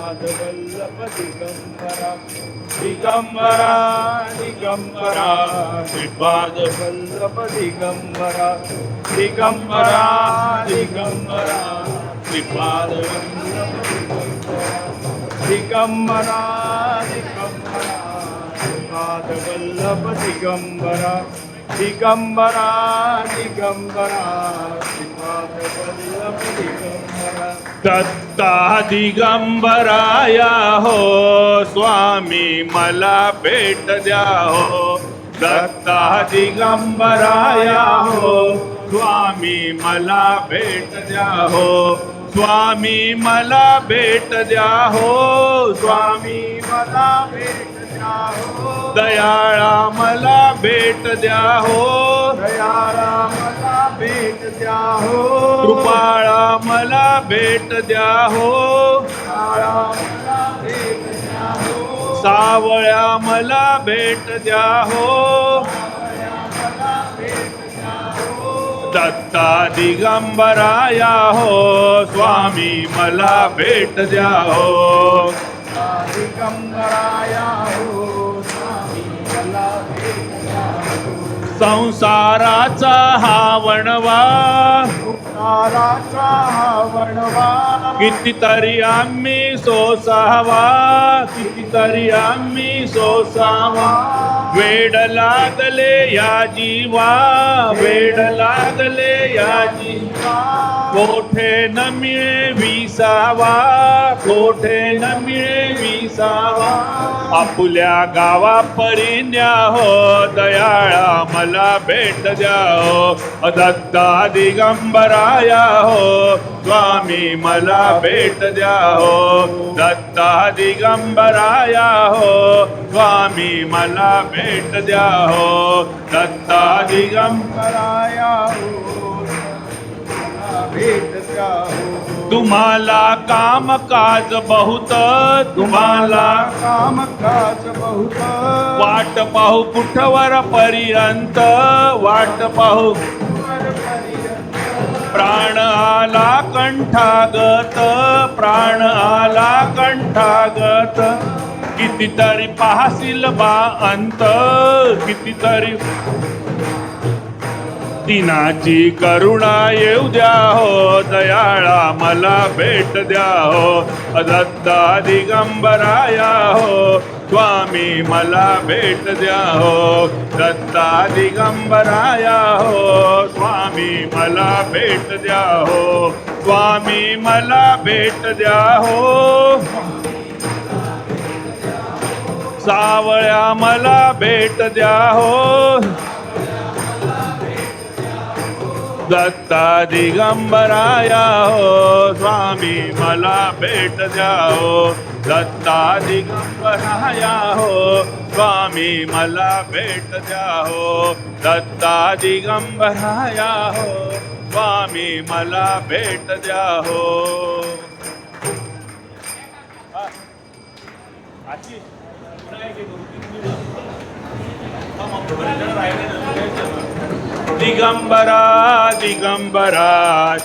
वल्लभ दिगंबरा दिगंबरा दिगंबरा श्रीपाद वल्लभ दिगंबरा दिगंबरा दिगंबरा श्रीपाद दिगंबरा दिगंबरा श्रीपाद वल्लभ दिगंबरा दिगंबरा दिगंबरा श्रीपाद वल्लभ दिगंबरा दत्ता दिगंबराया हो स्वामी मला भेट द्या हो दत्ता दिगंबराया हो स्वामी मला भेट द्या हो स्वामी मला भेट द्या हो स्वामी मला भेट द्या हो दयाळा मला भेट द्या हो दयाळा मला भेट द्या हो कृपाळा मला भेट द्या हो कृपाळा मला भेट द्या हो सावळ्या मला भेट द्या हो दत्ता दिगंबराया हो स्वामी मला भेट द्या हो दिगंबराया हो स्वामी मला भेट द्या हो संसाराचा हा वणवा संसाराचा हा वणवा कितीतरी आम्ही सोसावा कितीतरी आम्ही सोसावा वेड लागले या जीवा वेड लागले या जीवा कोठे न मिळे विसावा कोठे न मिळे विसावा आपुल्या गावा परिण्या हो दयाळा मला भेट द्या हो दत्ता दिगंबराया हो स्वामी मला भेट द्या हो दत्ता दिगंबराया हो स्वामी मला भेट द्या हो दत्ता दिगंबराया हो भेट द्या हो तुम्हाला काम काज बहुत तुम्हाला काम काज बहुत वाट पाहू कुठवर पर्यंत वाट पाहू प्राण आला कंठागत प्राण आला कंठागत कितीतरी पाहसील बा अंत कितीतरी दिनाची करुणा येऊ द्या हो दयाळा मला भेट द्या हो दत्ता दिगंबराया हो स्वामी मला भेट द्या हो दत्ता दिगंबराया हो स्वामी मला भेट द्या हो स्वामी मला भेट द्या हो सावळ्या मला भेट द्या हो दत्ता दिगंबराया हो स्वामी मला भेट द्या हो दत्ता दिगंबराया हो स्वामी मला भेट द्या हो दत्ता दिगंबराया हो स्वामी मला भेट द्या हो दिगंबरा दिगंबरा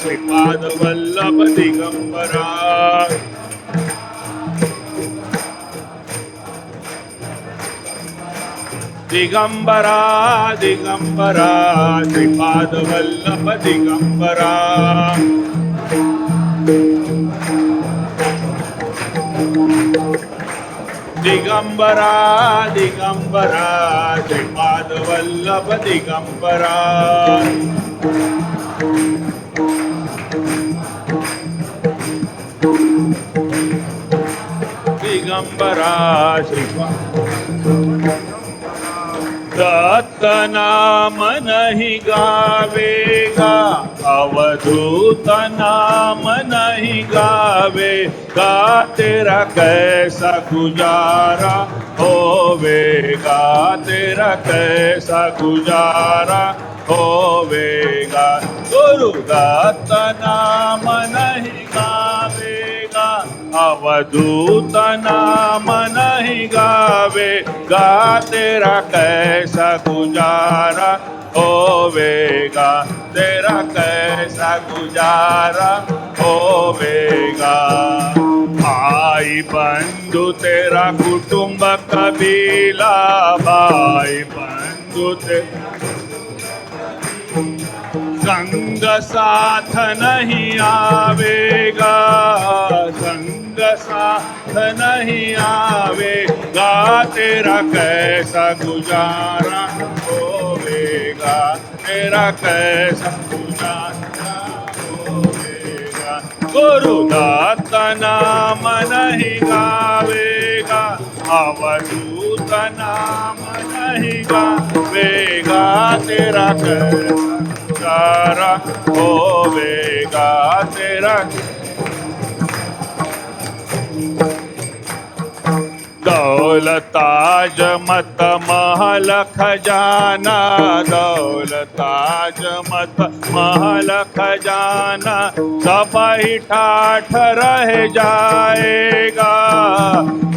श्रीपाद वल्लभ दिगंबरा दिगंबरा दिगंबरा श्रीपाद वल्लभ दिगंबरा दिगंबरा दिगंबरा श्रीपाद वल्लभ दिगंबरा दिगंबरा श्रीपाद दत्त नाम नहीं गावेगा अवधूत नाम नहीं गावेगा तेरा कैसा गुजारा होवेगा तेरा कैसा गुजारा होवेगा गुरु दत्त नाम नहीं गावेगा अवधूत नाम नहीं गावेगा तेरा कैसा गुजारा होवेगा तेरा कैसा गुजारा होवेगा भाई बंधु तेरा कुटुंब कबीला, भाई बंधु तेरा संग साथ नहीं आवेगा, संग साथ नहीं आवेगा, तेरा कैसा गुजारा होवेगा, तेरा कैसा गुजारा होवेगा। गुरुदास नाम नहीं गावेगा, अवधूत नाम नहीं गावेगा, तेरा कैसा गुजारा होवेगा, तेरा दौलताज मत महल खजाना, दौलताज मत महल खजाना, सब ही ठाठ रह जाएगा,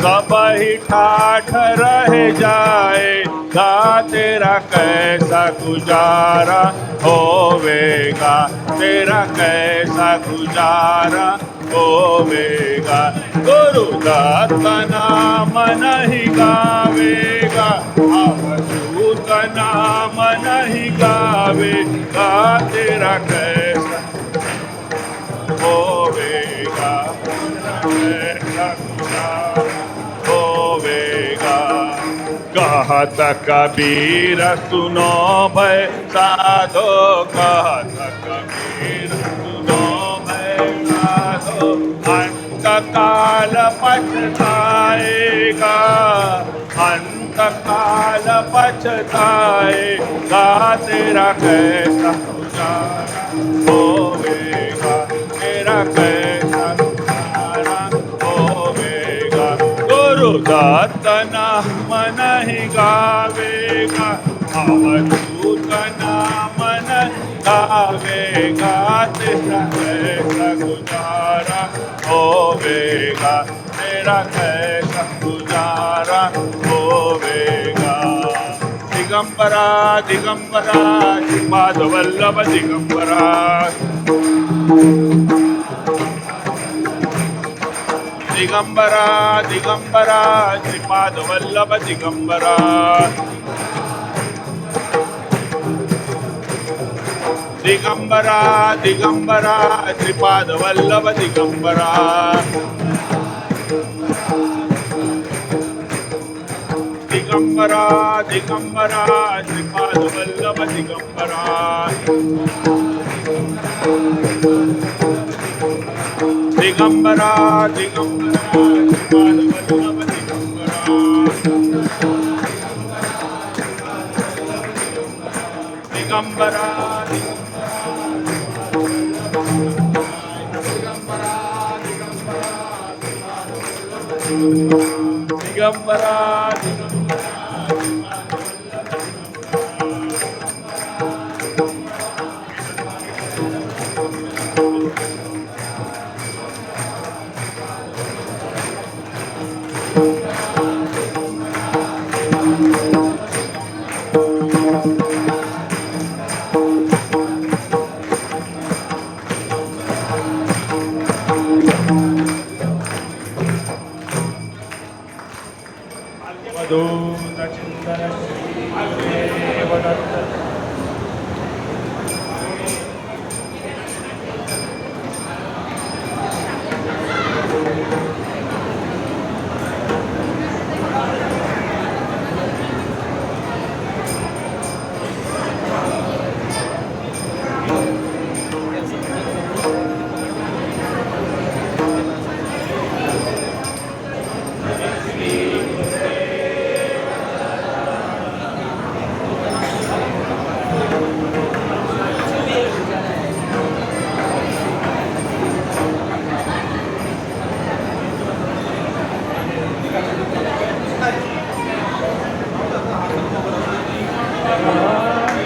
सब ही ठाठ रह जाएगा, तेरा कैसा गुजारा होवेगा, तेरा कैसा गुजारा होवेगा। गुरुदास नाम नहीं गावेगा, अवधूत नाम नहीं गावेगा, तेरा कैसा होवेगा, कैसा गुजारा होवेगा। कहत कबीर सुनो भय साधो, कहत कबीर सुनो भय साधो, अंत काल पछताएगा, अंत काल पछताएगा, तेरा कैसा गुजारा होवेगा, तेरा कैसा गुजारा होवेगा। गुरुदास नाम नहीं गावेगा, अवधूत नाम नहीं गावेगा, तेरा कैसा गुजारा होवेगा, तेरा कैसा गुजारा होवेगा। दिगंबरा दिगंबरा श्रीपाद वल्लभ दिगंबरा, दिगंबरा दिगंबरा श्रीपाद वल्लभ दिगंबरा, दिगंबरा दिगंबरा श्रीपाद वल्लभ दिगंबरा, दिगंबरा दिगंबरा श्रीपाद वल्लभ दिगंबरा, दिगंबरा दिगंबरा श्रीपाद वल्लभ दिगंबरा, दिगंबरा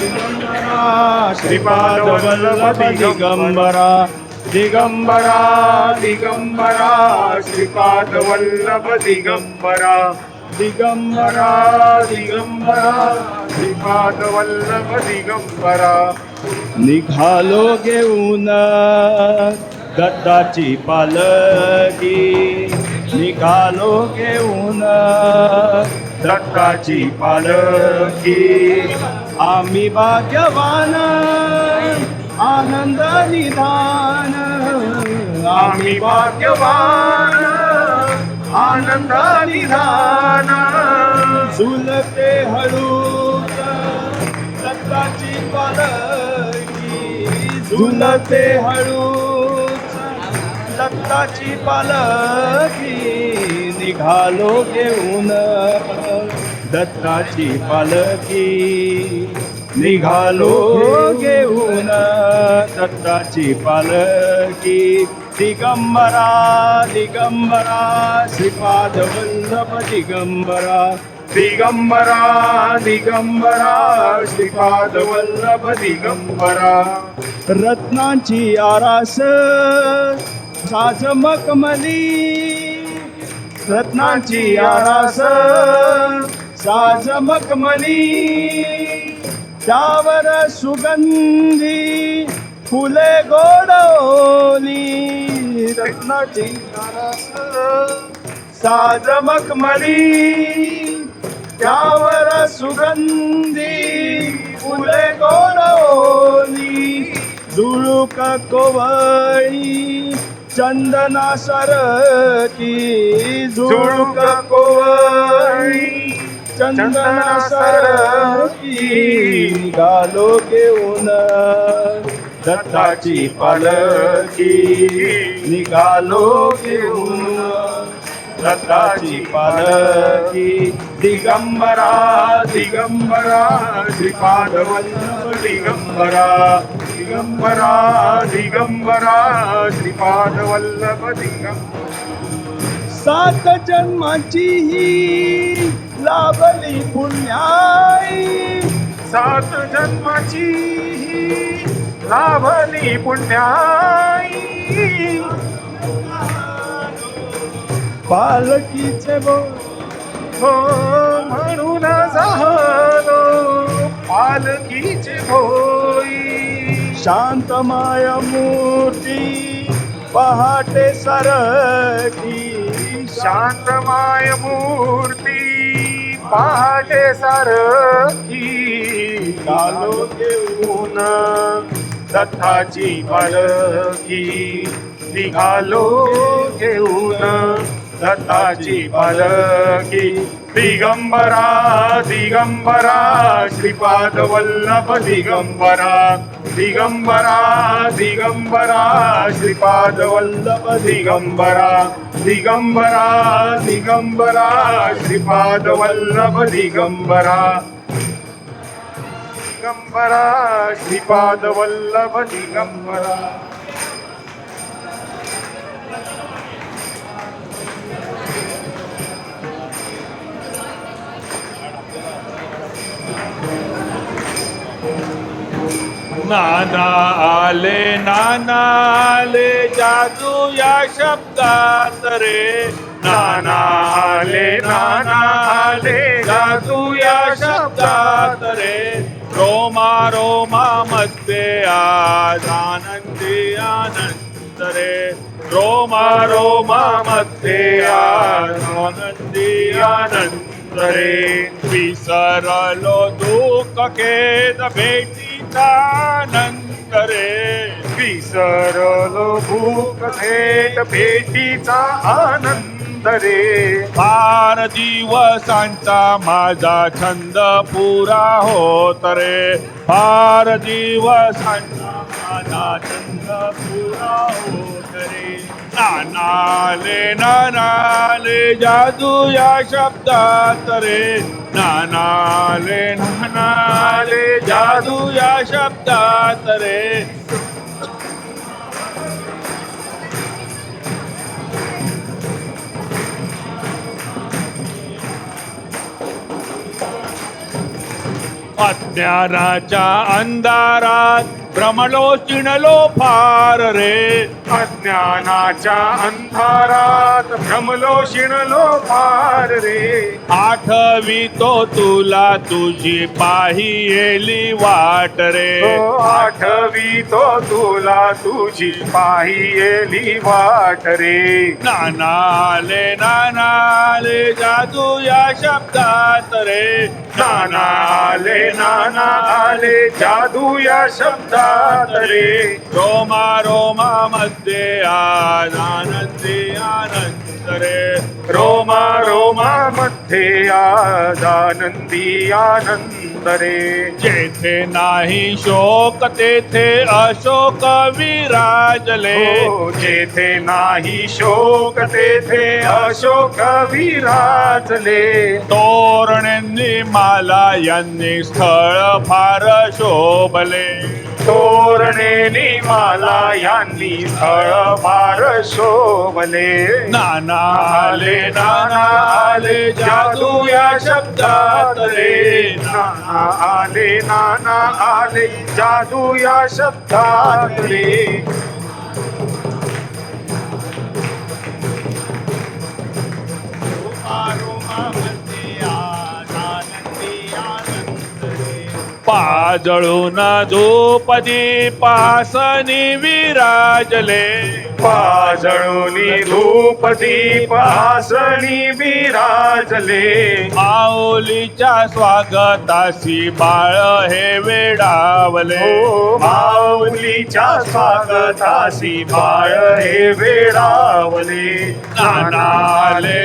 दिगंबरा श्रीपाद वल्लभ दिगंबरा, दिगंबरा दिगंबरा श्रीपाद वल्लभ दिगंबरा, दिगंबरा दिगंबरा श्रीपाद वल्लभ दिगंबरा। निघालो घेऊन दत्ताची पालखी, निघालो घेऊन दत्ताची पालखी आम्ही भाग्यवान आनंद निधान आम्ही भाग्यवान आनंद निधान झुलते हळूच दत्ताची पालखी झुलते हळूच दत्ताची पालखी निघालो घेऊन दत्ताची पालखी निघालो घेऊन दत्ताची पालखी दिगंबरा दिगंबरा श्रीपाद वल्लभ दिगंबरा दिगंबरा दिगंबरा श्रीपाद वल्लभ दिगंबरा रत्नांची आरास साज मखमली रत्नांची आरास साज मखमली त्यावर सुगंधी फुले गोडवली रत्नाची आरास साज मखमली त्यावर सुगंधी फुले गोडवली झुळूक कोवळी चंदना सरकी झुळूक कोवळी चंदना सरकी निघालो घेऊन दत्ताची पालखी निघालो घेऊन दत्ताची पालखी दिगंबरा दिगंबरा श्रीपाद वल्लभ दिगंबरा दिगंबरा दिगंबरा श्रीपाद वल्लभ दिगंबरा सात जन्माची ही लाभली पुण्याई सात जन्माची ही लाभली पुण्याई पालखीचे हो म्हणून झालो पालखीचे भोई शांतमाय मूर्ती पहाटे सरकी शांतमाय मूर्ती पहाटे सरकी निघालो घेऊन दत्ताची पालखी निघालो घेऊन दत्ताची पालखी दिगंबरा दिगंबरा श्रीपाद वल्लभ दिगंबरा दिगंबरा दिगंबरा श्रीपाद वल्लभ दिगंबरा दिगंबरा दिगंबरा श्रीपाद वल्लभ दिगंबरा दिगंबरा श्रीपाद वल्लभ दिगंबरा नाना आले जादू या शब्दात रे नाना आले जादू या शब्दात रे रोमा रोमा मध्ये आज आनंदी आनंद रे रोमा रोमा मध्ये आज आनंदी आनंद रे विसरलो दुःख खेद भेटीचा आनंद रे विसरलो भूक भेट भेटीचा आनंद रे फार दिवसांचा माझा छंद पुरा होत रे फार दिवसांचा माझा छंद पुरा होत रे नानाले जादू या शब्दात रे नानाले जादू या शब्दात रे अज्ञानाच्या अंधारात भ्रमलो चिणलो फार रे अज्ञानाच्या अंधारात भ्रमलो शिणलो फार रे. आठवितो तुला तुझी पाहिली वाट रे. हो आठवितो तुला तुझी पाहिली वाट रे. नानाले जादू या शब्दात रे. नाना आले जादू या शब्दात रे. रोमा रोमा मध्ये आज आनंदी आनंद रे. रोमा रोमा मध्ये आज आनंदी आनंद रे. जेथे नाही शोक तेथे अशोक विराजले. हो जेथे नाही शोक तेथे अशोक विराजले. तोरणेंनी माला यांनी स्थळ फार शोभले. तोरणेनी माला यांनी स्थळ फार शोभले. नाना आले जादू या शब्दात रे. नाना आले जादू या शब्दात रे. पाजळून धूपदी पासनी विराजले. पाजळूनी धूप दीप आसनी विराजले. माऊलीच्या स्वागतासी बाळ हे वेडावले. हो माऊलीच्या स्वागतासी बाळ हे वेडावले. नानाले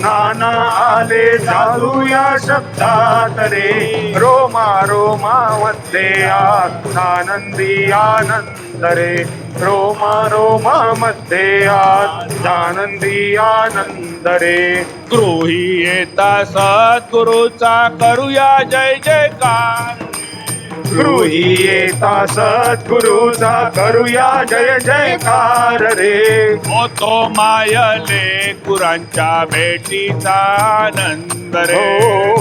नाना आले जादू या शब्दात रे. रोमा रोमा मध्ये आज आनंदी आनंद रे. रोमा रोमा मध्ये आज आनंदी आनंद रे. गृही येता सद्गुरूचा करूया जय जयकार. गृही येता सद्गुरूचा करूया जय जयकार रे. होतो मायले कुरांच्या भेटीचा आनंद रे.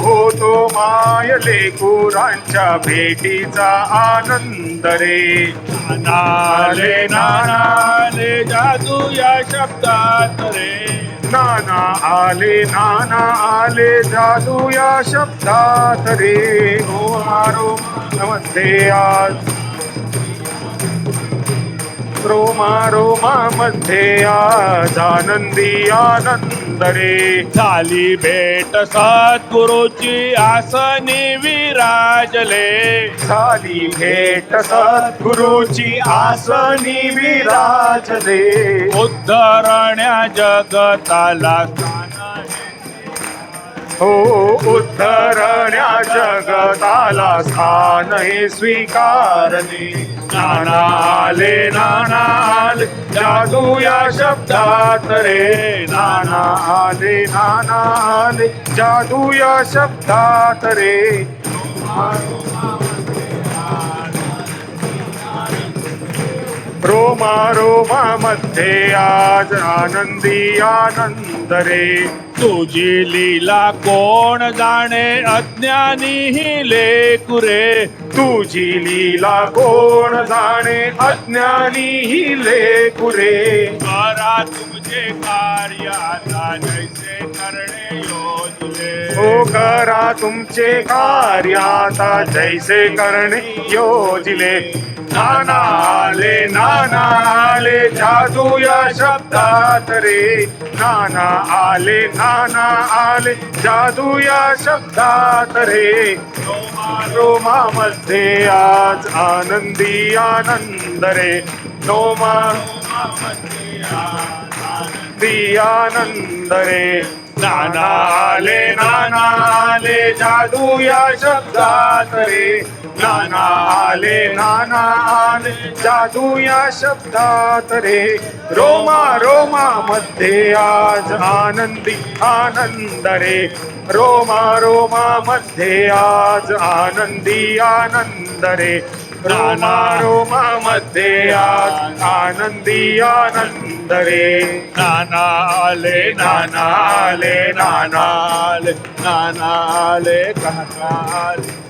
हो तो मायले कुरांच्या भेटीचा आनंद रे. नानाले जादू या शब्दात रे. नाना आले जादू या शब्दात रे. रोमा रोमा मध्ये आज रोमा रोमा मध्ये आज आनंदी आनंद रे. झाली भेट सद्गुरूची आसनी विराजले. झाली भेट सद्गुरूची आसनी विराजले. उद्धरण्या जगताला हो उद्धरण्या जगताला स्थान हे स्वीकारले. नानाले जादू या शब्दात रे. नाना आले जादू या शब्दात रे. रोमा रोमा मध्ये आज आनंदी आनंद रे. तुझी लीला कोण जाणे अज्ञानी ही लेकुरे. तुझी लीला कोण जाणे अज्ञानी ही लेकुरे. करा तुमचे कार्य आता जैसे करणे योजले. हो करा तुमचे कार्य आता जैसे करणे योजिले. नाना आले जादू या शब्दात रे. नाना आले जादू या शब्दात रे. रोमा मध्ये आज आनंदी आनंद रे. रोमा आनंदी आनंद रे. नाना आले जादू या शब्दात रे. नाना आले जादू या शब्दात रे. रोमा रोमा मध्ये आज आनंदी आनंद रे. रोमा रोमा मध्ये आज आनंदी आनंद रे. रोमा रोमा मध्ये आज आनंदी आनंद रे. नानाले काकाले.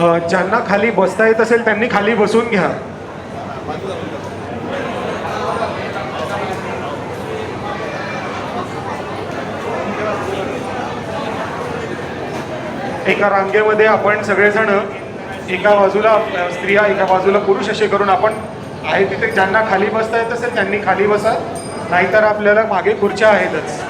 ज्यांना खाली बसता येत असेल त्यांनी खाली बसून घ्या. एका रांगेमध्ये आपण सगळेजण एका बाजूला स्त्रिया एका बाजूला पुरुष असे करून आपण आहे तिथे ज्यांना खाली बसता येत असेल त्यांनी खाली बसा, नाहीतर आपल्याला मागे खुर्च्या आहेतच.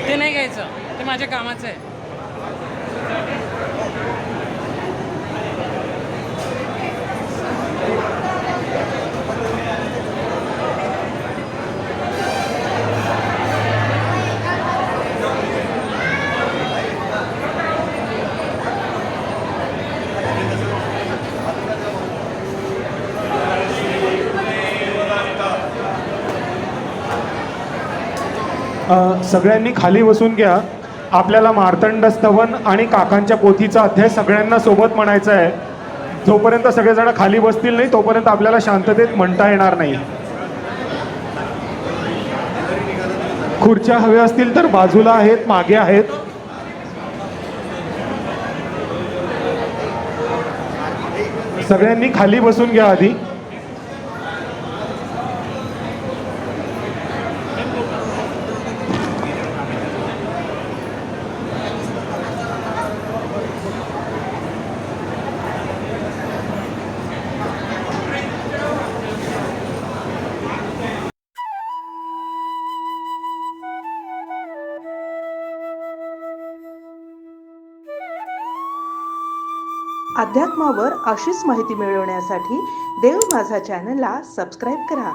ते नाही घ्यायचं, ते माझ्या कामाचं आहे. सगळ्यांनी खाली बसून घ्या. आपल्याला मार्तंड स्तवन आणि काकांच्या पोथीचा अध्याय सगळ्यांना सोबत म्हणायचा आहे. जोपर्यंत सगळेजण खाली बसतील नाही तोपर्यंत आपल्याला शांततेत म्हणता येणार नाही. खुर्च्या हव्या असतील तर बाजूला आहेत, मागे आहेत. सगळ्यांनी खाली बसून घ्या आधी. अध्यात्मावर अशीच माहिती मिळवण्यासाठी देव माझा चॅनलला सबस्क्राईब करा